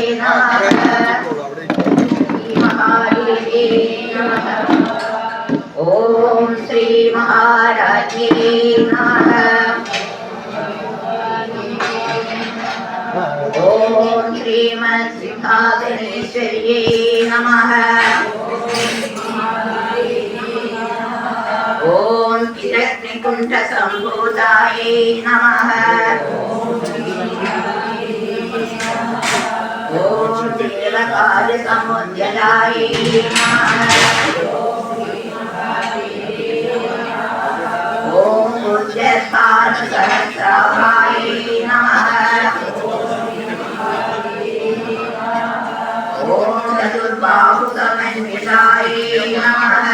नमः महादेवे नमः। ओम श्री महाराजे नमः। ओम श्रीमत्सिंहासनेश्वर्ये नमः। ओम किरत्निकुण्ठसम्भूतायै नमः। ओम देवकालसमुद्यतायै नमः। ओम उच्चस्थानसहस्राभायै नमः। ओम चतुर्बाहुसमन्वितायै नमः।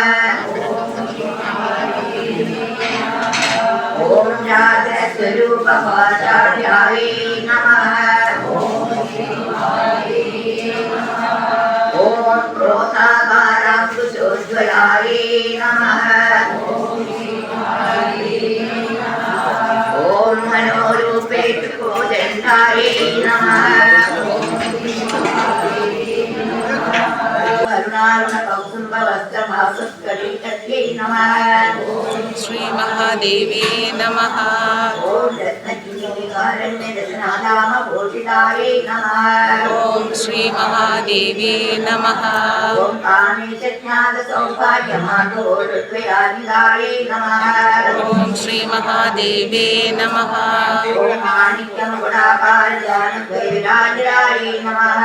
ओम जातस्वरूपपाचार्यायै नमः। ओम क्रोधाकाराङ्कुशोज्ज्वलायै नमः। ओम मनोरूपेतुकोदण्डायै नमः। करुणारुणकौसुम्भवस्त्रभासुत्करीटत्यै नमः। श्री महादेवी नमः। ओम रत्नकिरीटिकारण्यरत्नाधामभूषितायै नमः। ओम श्री महादेवी नमः। ओम कामेशज्ञानसौभाग्यमार्गोरुद्वयानिधायै नमः। ओम श्री महादेवी नमः। ओम माणिक्यमकुटाकारज्ञानद्वैविराजरायै नमः।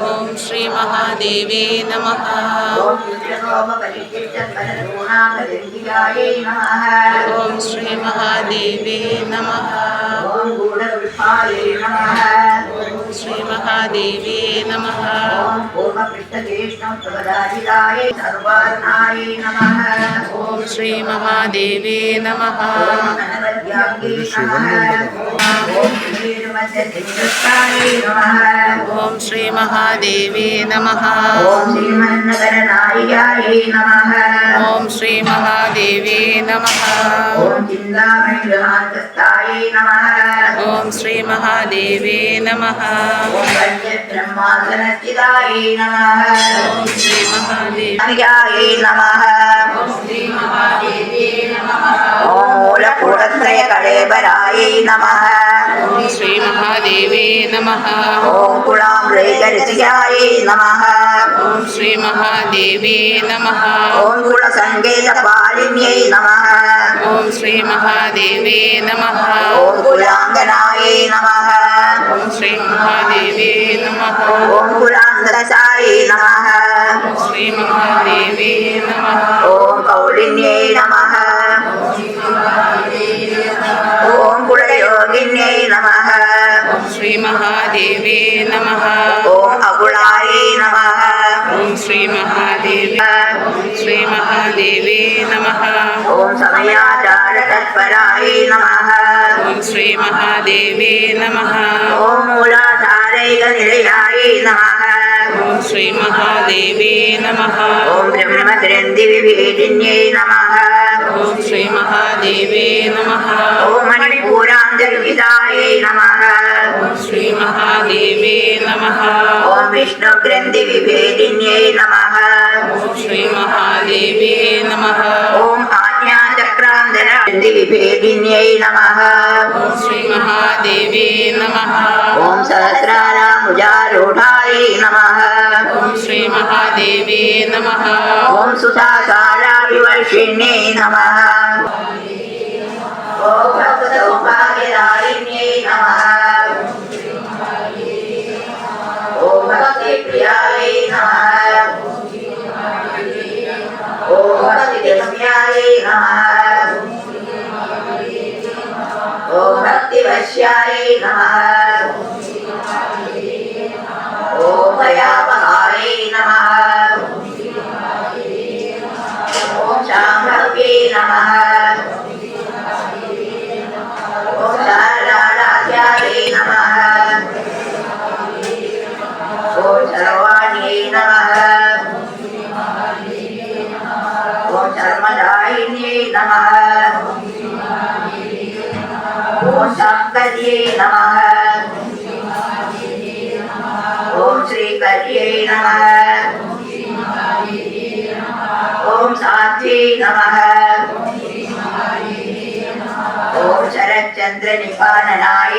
ओम श्री महादेवी नमः। ओम चित्रकोमपरिचित्रपरशूनामदण्डिकायै नमः। ओम श्री महादेवी नमः। ओम गूढपुष्पायै नमः। ओम श्री महादेवी नमः। ओम पूर्वपृष्ठकेष्णप्रदाजितायै सर्वार्णायै नमः। ओम श्री महादेवी नमः। ओम अनवद्याङ्गे नमः। ओम श्रीर्मध्यसिंहस्थायै नमः। ओम श्री महादेवी नमः। ओम श्रीमन्नगरनायिकायै नमः। ओम श्री महादेवी नमः। ओम चिन्तामणिगृहान्तस्थायै नमः। ओम श्री महादेवी नमः। ओम पंचब्रह्मासनस्थितायै नमः। ओम श्री महादेवी नमः। ओम श्री महादेवी नमः। ओम मूलकूटत्रयकळेबरायै नमः। ओम श्री महादेवी नमः। ओम कुलाम्बैकऋषियायै नमः। ओम श्री महादेवी नमः। ओम कुलसङ्गीतपालिन्यै नमः। ओम श्री महादेवी नमः। ओम कुलाङ्गनायै नमः। ओम श्री महादेवी नमः। ओम कुलान्दसायै नमः। ओम श्री महादेवी नमः। ओम कौलिन्यै नमः। ओम कुलयोगिन्यै नमः। ओम श्री महादेवी नमः। ओम अकुलायै नमः। ओम श्री महादेवी ओम श्री महादेवी नमः। ओम समयाचारतत्परायै नमः। ओम श्री महादेवी नमः। ओम मूलाधारैकनिलयायै नमः। ओम श्री महादेवी नमः। ओम ब्रह्मग्रन्थिविभेदिन्यै नमः। ओम श्री महादेवी नमः। ओम मणिपूरान्तर्विदायै नमः। ओम श्री महादेवी नमः। ओम विष्णुग्रन्थिविभेदिन्यै नमः। ओम श्री महादेवी नमः। ओम आज्ञाचक्रान्तरग्रन्थिविभेदिन्यै नमः। ओम श्री महादेवी नमः। ओम सहस्रारामुजारूढायै नमः। ओम श्री महादेवी नमः। ओम सुधासाराविवर्षिण्यै नमः। ओम भक्तसौभाग्यदायिन्यै नमः। ओम भक्तिप्रियायै नमः। ओम भक्तिगम्यायै नमः। ओम भक्तिवश्यायै नमः। ओम भयापहायै नमः। ओम शाम्भव्यै नमः। ओम शारदाराध्यायै नमः। ओम सर्वाण्यै नमः। ओम धर्मदायिन्यै नमः। ओम शंकर्यै नमः। ओम श्रीमहादेव्यै नमः ॐ साध्यै नमः ॐ शरच्चन्द्रनिपालनाय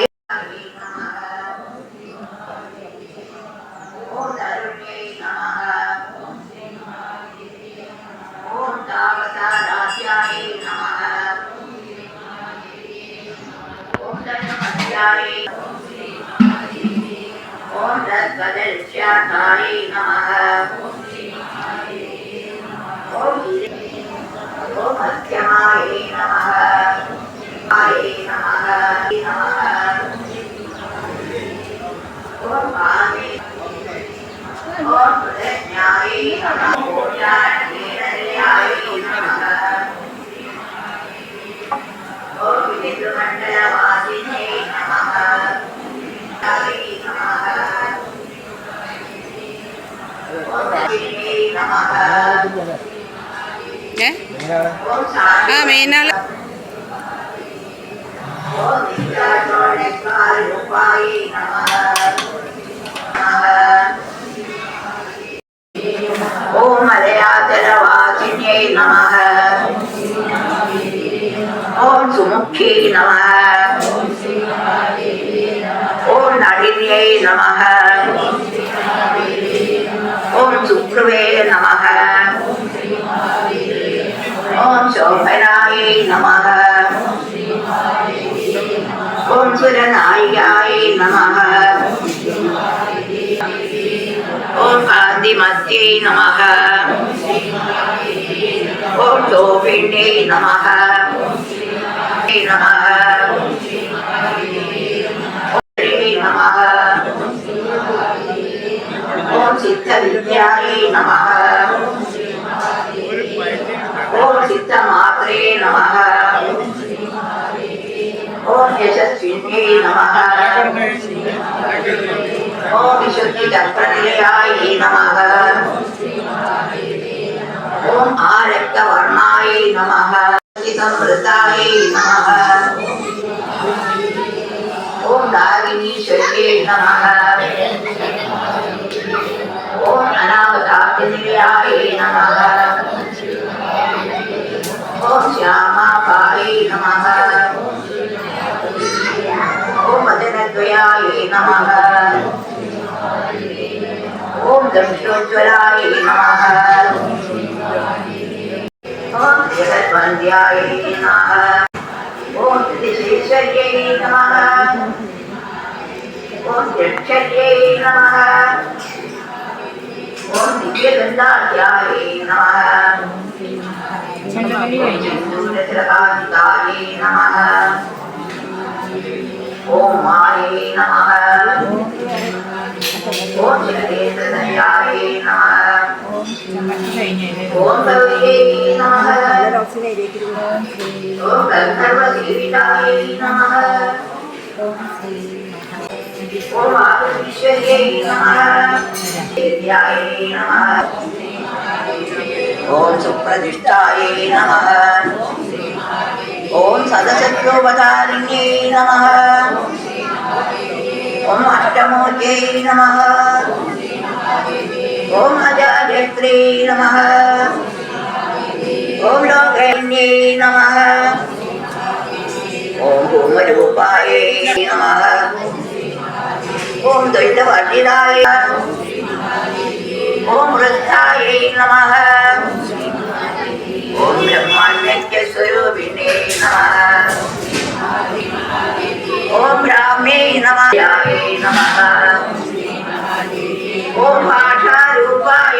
ॐ तरुण्यै नमः ॐ तावताराध्याय नमः ॐ धर्ममध्याय ॐ तद्वदर्श्याताय नमः ॐ मध्यमाय नमः आय नमः नमः ॐ कामे ॐ प्रज्ञाय नमः ॐ ज्ञाननिलयाय नमः ॐ विद्युमण्डलवासिने नमः आय नमः ॐ दक्षिणे नमः ഏ ॐ ആ മീനാള് ॐ विद्याचोणकारूपाय नमः ॐ मलयाचलवासिन्यै नमः ॐ सुमुख्यै नमः ॐ नलिन्यै नमः ॐ सुभ्रुवे नमः ॐ शोभनाय नमः ॐ सुरनायिकाय नमः ॐ कान्तिमत्यै नमः ॐ शोभिन्यै नमः नमः नमः ॐ सिद्धविद्याय नमः ॐ सिद्धमात्रे नमः ॐ यशस्विन्यै नमः ॐ विशुद्धिचक्रनिलयाय नमः ॐ आरक्तवर्णाय नमः संवृताय नमः ॐ दागिनीश्वर्यै नमः ॐ अनागताग्निलयाय नमः ॐ श्यामापाय नमः ॐ वदनद्वयाय नमः ॐ दंष्टोज्ज्वलाय नमः ॐ जगद्वन्द्याय नमः ॐ त्रिशेश्वर्यै नमः ॐ यक्षर्यै नमः ॐ दिव्यगन्धाढ्याय नमः चन्द्रकान्ताय नमः ॐ मायै नमः ॐ जगदेन्द्रदयाय नमः ॐ भव्यै नमः ॐ गन्धर्वसेविताय नमः ॐ आदिश्वर्यै नमः विद्याय नमः ॐ सुप्रतिष्ठाय नमः ॐ सदसत्योपचारिण्यै नमः ॐ अष्टमूर्त्यै नमः ॐ अजायत्रे नमः ॐ लोकैन्यै नमः ॐ भूमरूपाय नमः ॐ द्वैतवर्जिताय ॐ वृद्धाय नमः ॐ ब्रह्माण्डस्वरूपिणे नमः ॐ ब्राह्म्यै नमः नमः ॐ भाषारूपाय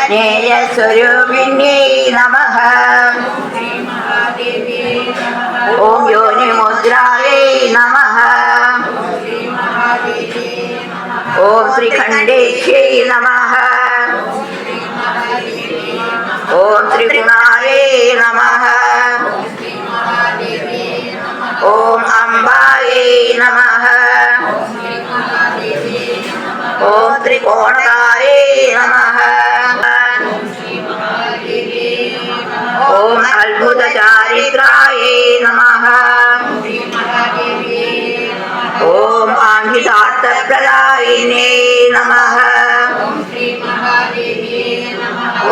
ज्ञेयस्वरूपिण्यै नमः ॐ योनिमुद्रायै नमः ॐ श्रीखण्डेश्यै नमः ॐ त्रिगुणायै नमः ॐ अम्बायै नमः ॐ त्रिकोणकायै नमः ॐ अद्भुतचारित्रायै नमः ॐ आङ्गितार्थप्रदायिने नमः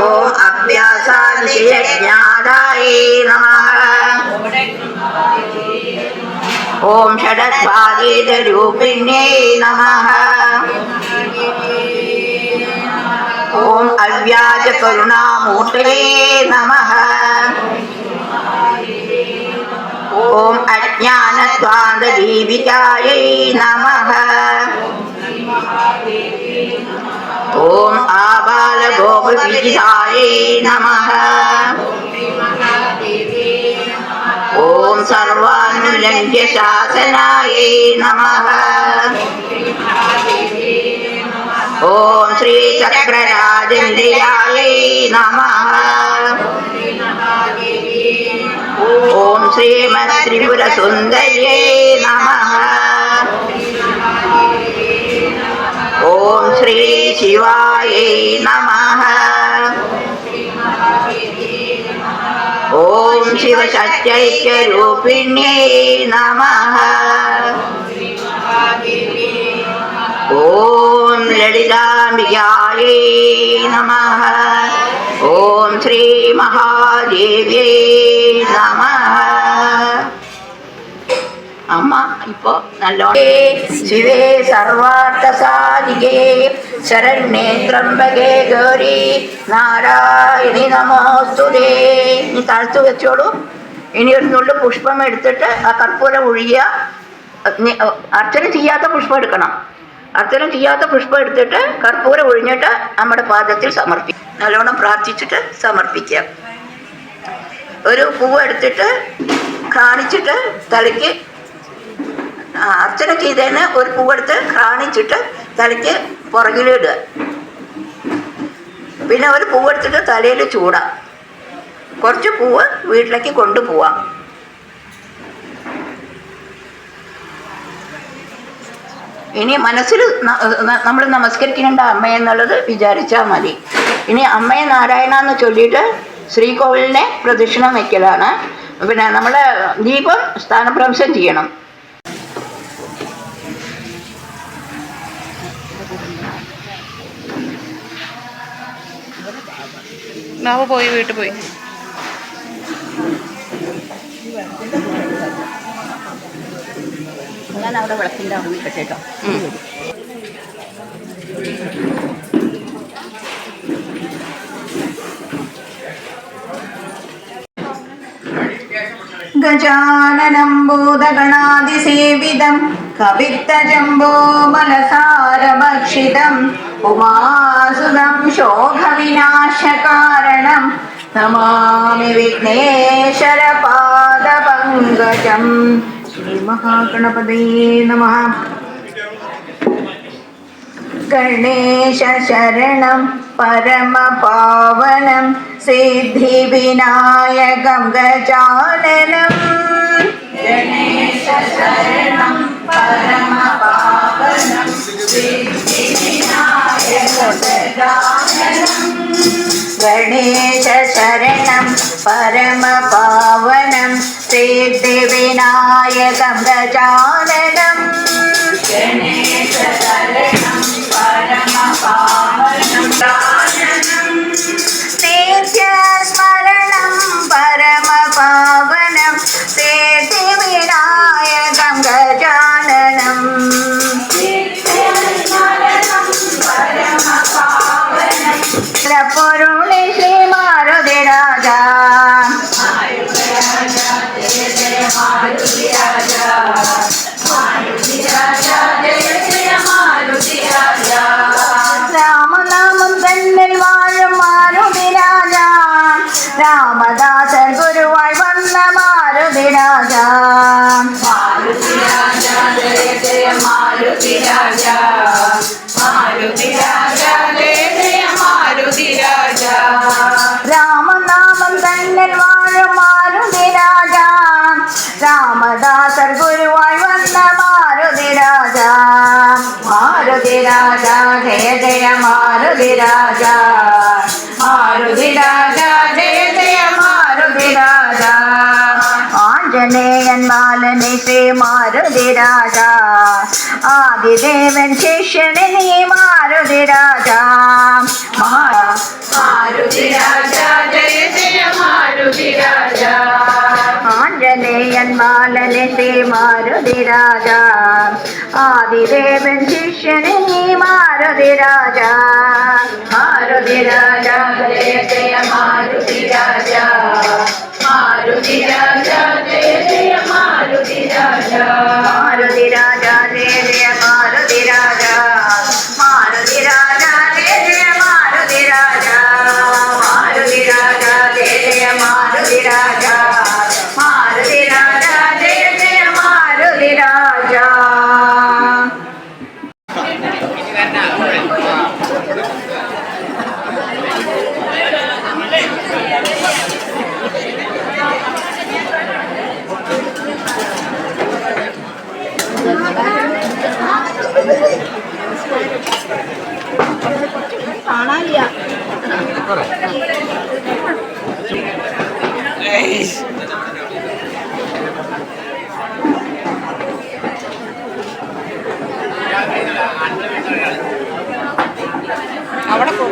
ഓം അഭ്യാസാദിശയജ്ഞാതായേ നമഃ. ഓം ഷഡദ്ഭാഗീതരൂപിണ്യേ നമഃ. ഓം അവ്യാജകരുണാമൂർത്തയേ നമഃ. ഓം അജ്ഞാനസ്വാന്തദീപികായൈ നമഃ. ഓം ആബാലഗോപവിജിതായൈ നമഃ. ഓം സർവാനുലംഘ്യ ശാസനായൈ നമഃ. ഓം ശ്രീചക്രരാജനിലയായൈ നമഃ. ഓം ശ്രീമത്ത്രിപുരസുന്ദര്यै നമഃ. ഓം ശ്രീ ശിവായൈ നമഃ. ഓം ശിവശക്ത്യൈക്യരൂപിണ്യൈ നമഃ. ഓം ലളിതാംബികായൈ നമഃ. ഓം ശ്രീ മഹാദേവ്യൈ നമഃ. അമ്മ ഇപ്പോൾ നല്ലോണം ശിവേ സർവാർത്ഥസാധികേ ശരണ്യേ ത്രംബകേ ഗൗരി നാരായണി നമോസ്തുതേ. ഇനി താഴ്ത്തു വെച്ചോളൂ. ഇനി ഒരു നുള്ളു പുഷ്പം എടുത്തിട്ട് ആ കർപ്പൂരം ഒഴുകിയ അർച്ചന ചെയ്യാത്ത പുഷ്പം എടുക്കണം. അർച്ചന ചെയ്യാത്ത പുഷ്പം എടുത്തിട്ട് കർപ്പൂരം ഒഴിഞ്ഞിട്ട് നമ്മുടെ പാദത്തിൽ സമർപ്പിക്കും. നല്ലോണം പ്രാർത്ഥിച്ചിട്ട് സമർപ്പിക്കാം. ഒരു പൂവ് എടുത്തിട്ട് കാണിച്ചിട്ട് തലയ്ക്ക് അർച്ചന ചെയ്തതിന് ഒരു പൂവെടുത്ത് കാണിച്ചിട്ട് തലയ്ക്ക് പുറകിലിടുക. പിന്നെ ഒരു പൂവെടുത്തിട്ട് തലയിൽ ചൂടാം. കുറച്ച് പൂവ് വീട്ടിലേക്ക് കൊണ്ടുപോവാം. ഇനി മനസ്സിൽ നമ്മൾ നമസ്കരിക്കേണ്ട അമ്മയെന്നുള്ളത് വിചാരിച്ചാൽ മതി. ഇനി അമ്മയെ നാരായണ എന്ന് ചൊല്ലിയിട്ട് ശ്രീകോവിലിനെ പ്രദക്ഷിണം വയ്ക്കലാണ്. പിന്നെ നമ്മൾ ദീപം സ്ഥാനഭ്രംശം ചെയ്യണം. പോയി വീട്ടിൽ പോയി ഞാൻ അവിടെ വിളക്കിൻ്റെ അവിടെ നിൽക്കട്ടെ. ഗജാനനം ഭൂതഗണാതിസേവിതം കവിത്തജംബോമലസാരഭക്ഷിതം ഉമാസുതം ശോകവിനാശകാരണം നമാമി വിഘ്നേശ്വരപാദപങ്കജം. ശ്രീമഹാഗണപതയേ നമഃ. ഗണേശ ശരണം പരമപാവനം സിദ്ധിവിനായകം ഗജാനനം. ഗണേശ ശരണം പരമപാവനം സിദ്ധിവിനായകം ഗജാനനം. ഗണേശ ശരണം പരമപാവനം സിദ്ധിവിനായകം ഗജാനനം. ഗണേശ ശരണം പരമപാവനം ഗജാനനം. നിത്യസ്മരണം പരമപാവനം സിദ്ധിവിനായകം ഗജാനനം. പൊരുളി ശ്രീ മാരുതിരാജ രാമനാമം തന്നിൽ വാഴും മാരുതിരാജ. രാമദാസൻ ഗുരുവായി വന്ന മാരുതിരാജ. മാരുതിരാജ ജയ ജയ മാരുതിരാജ. മാരുതിരാജ ജയ ജയ മാരുതിരാജ. രാമനാമം തന്നിൽ വാഴും മാരുതിരാജ. രാമദാസർ ഗുരുവായി വന്ന മാരുതിരാജ. മാരുതിരാജ ജയ ജയ മാരുതിരാജ. മാരുതിരാജ ജയ ജയ മാരുതിരാജ. ആഞ്ജനേയൻ ബാലനെ ശ്രീ മാരുതിരാജ. ആദിദേവൻ ശിഷ്യനെ നീ മാരുതിരാജ. ബാലനെ ശ്രീ മാരുതി രാജ ആദിദേവൻ ശിഷ്യനെ മാരുതി രാജ മാരുതി രാജ ജയ ജയ മാരുതി രാജ മാരുതി രാജ ജയ ജയ മാരുതി രാജ മാരുതി രാജ ജയ ജയ മാരുതി രാജ മാരുതി രാജ ജയ ജയ മാരുതി രാജ മാരുതി രാജ ജയ ജയ മാരുതി രാജ മാരുതി രാജ ജയ ജയ മാരുതി രാജ. കാണാനില്ല. അവിടെ പോ.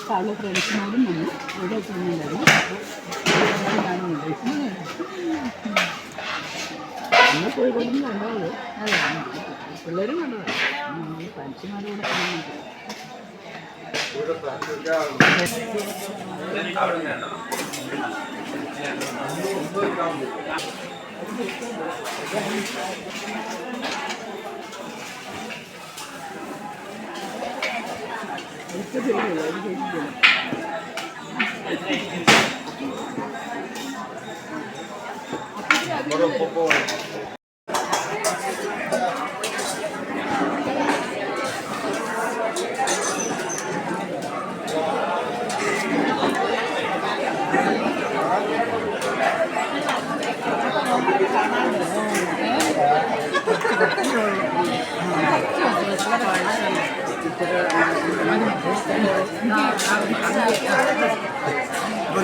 പല ഫ്രണ്ട്സിനോടും വന്നു അവിടെ ചെന്നുണ്ടായിരുന്നു. നമ്മൾ പോയി കൊടുക്കുന്നു കണ്ടാവുള്ളൂ. അതെ പിള്ളേരും കണ്ടതാണ്. ഫ്രണ്ട്സുമാരോടെ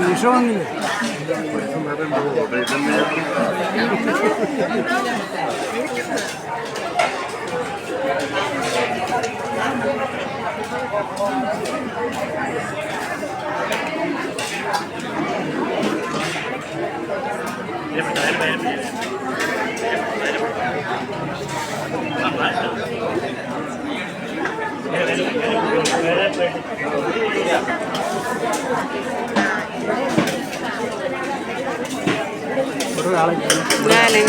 നിഷ വന്നില്ലേ? ഞാനേ